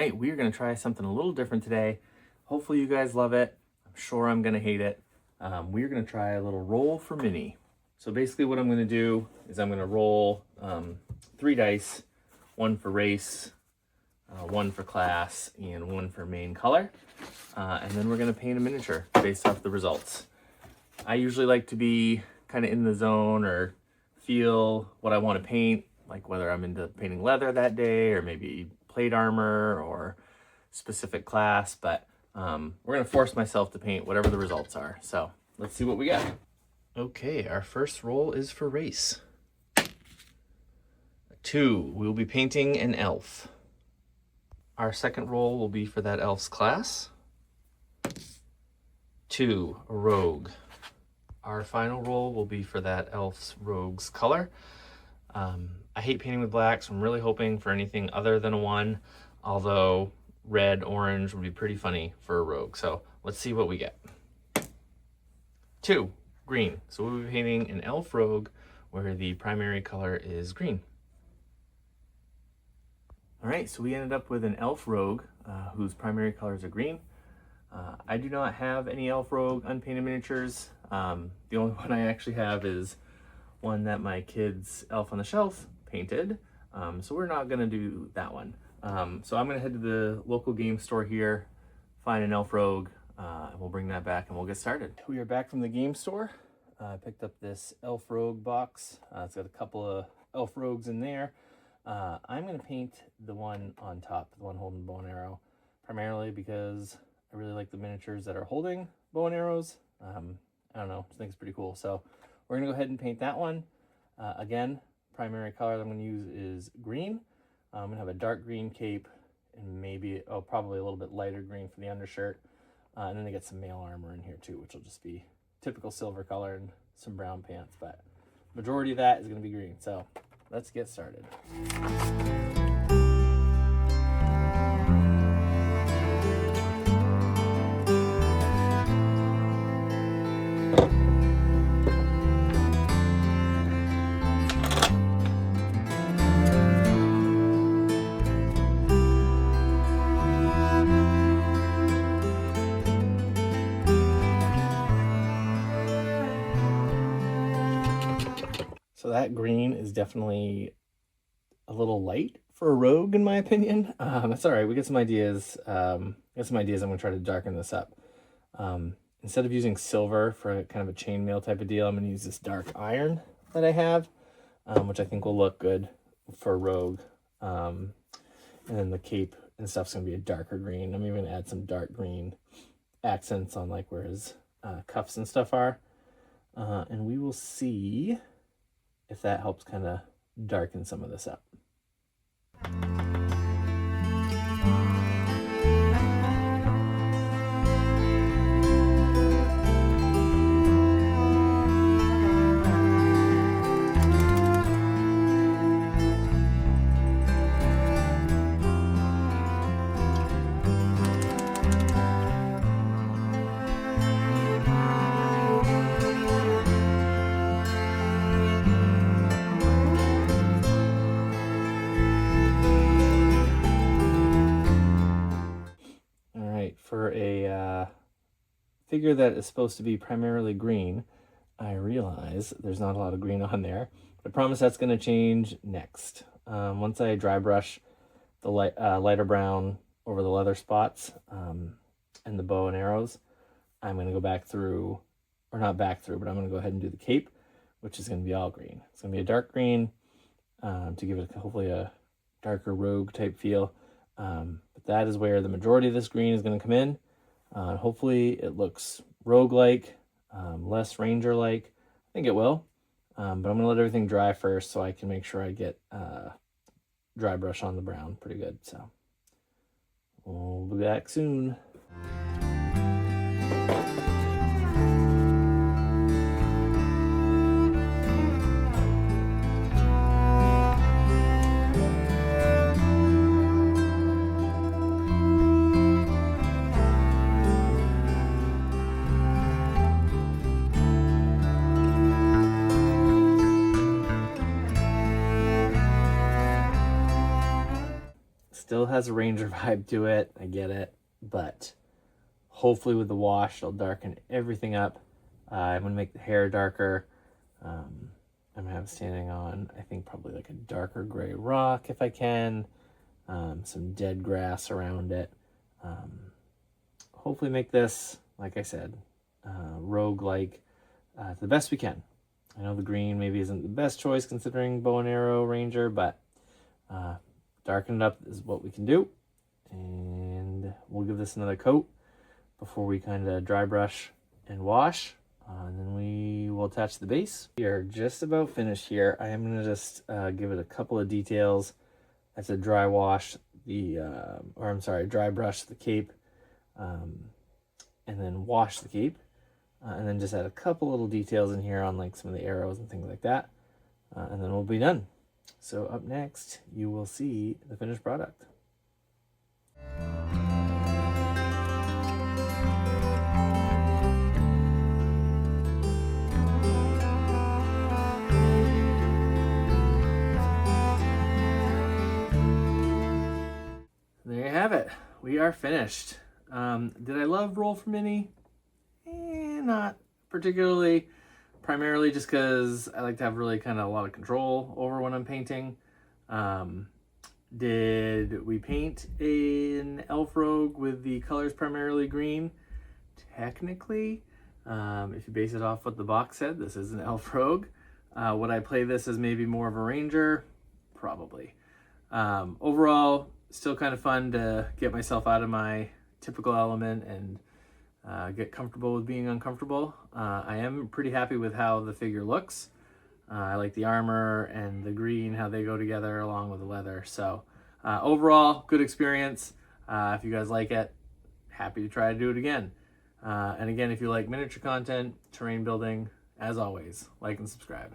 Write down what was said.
right, we are going to try something a little different today. Hopefully you guys love it. I'm sure I'm going to hate it. We're going to try a little roll for mini. So basically what I'm going to do is I'm going to roll 3 dice, 1 for race, 1 for class, and 1 for main color. And then we're going to paint a miniature based off the results. I usually like to be kind of in the zone or feel what I want to paint, like whether I'm into painting leather that day or maybe plate armor or specific class, but we're going to force myself to paint whatever the results are. So let's see what we got. Okay, our first roll is for race. 2, we'll be painting an elf. Our second roll will be for that elf's class. 2, a rogue. Our final roll will be for that elf's rogue's color. I hate painting with black, so I'm really hoping for anything other than a 1, although red, orange would be pretty funny for a rogue. So let's see what we get. 2, green. So we'll be painting an elf rogue where the primary color is green. All right, so we ended up with an elf rogue whose primary colors are green. I do not have any elf rogue unpainted miniatures. The only one I actually have is one that my kid's Elf on the Shelf painted. So we're not gonna do that one. So I'm gonna head to the local game store here, find an elf rogue, and we'll bring that back and we'll get started. We are back from the game store. I picked up this elf rogue box. It's got a couple of elf rogues in there. I'm gonna paint the one on top, the one holding the bow and arrow, primarily because I really like the miniatures that are holding bow and arrows. I don't know, I think it's pretty cool. So we're gonna go ahead and paint that one. Again, primary color that I'm gonna use is green. I'm gonna have a dark green cape and maybe, probably a little bit lighter green for the undershirt. And then I get some mail armor in here too, which will just be typical silver color and some brown pants, but majority of that is gonna be green. So let's get started. So that green is definitely a little light for a rogue, in my opinion. That's all right. We get some ideas. I'm gonna try to darken this up. Instead of using silver for kind of a chainmail type of deal, I'm gonna use this dark iron that I have, which I think will look good for a rogue. And then the cape and stuff's gonna be a darker green. I'm even gonna add some dark green accents on like where his cuffs and stuff are. And we will see if that helps kind of darken some of this up. For a figure that is supposed to be primarily green, I realize there's not a lot of green on there. But I promise that's going to change next. Once I dry brush the lighter brown over the leather spots and the bow and arrows, I'm going to go back through, or not back through, but I'm going to go ahead and do the cape, which is going to be all green. It's going to be a dark green to give it hopefully a darker rogue type feel. But that is where the majority of this green is going to come in. Hopefully it looks rogue-like, less ranger-like. I think it will. But I'm going to let everything dry first so I can make sure I get dry brush on the brown pretty good. So we'll be back soon. Still has a Ranger vibe to it, I get it, but hopefully with the wash it'll darken everything up. I'm gonna make the hair darker. I'm gonna have it standing on, I think, probably like a darker gray rock if I can. Some dead grass around it. Hopefully make this, like I said, rogue-like to the best we can. I know the green maybe isn't the best choice considering bow and arrow ranger, but darken it up is what we can do. And we'll give this another coat before we kind of dry brush and wash. And then we will attach the base. We are just about finished here. I am going to just give it a couple of details. That's a dry wash dry brush the cape, and then wash the cape, and then just add a couple little details in here on like some of the arrows and things like that, and then we'll be done. So up next, you will see the finished product. There you have it. We are finished. Did I love Roll for Mini? Not particularly. Primarily just because I like to have really kind of a lot of control over when I'm painting. Did we paint an elf rogue with the colors primarily green? Technically, if you base it off what the box said, this is an elf rogue. Would I play this as maybe more of a ranger? Probably. Overall, still kind of fun to get myself out of my typical element and get comfortable with being uncomfortable. I am pretty happy with how the figure looks. I like the armor and the green, how they go together along with the leather. So overall, good experience. If you guys like it, happy to try to do it again. And again, if you like miniature content, terrain building, as always, like and subscribe.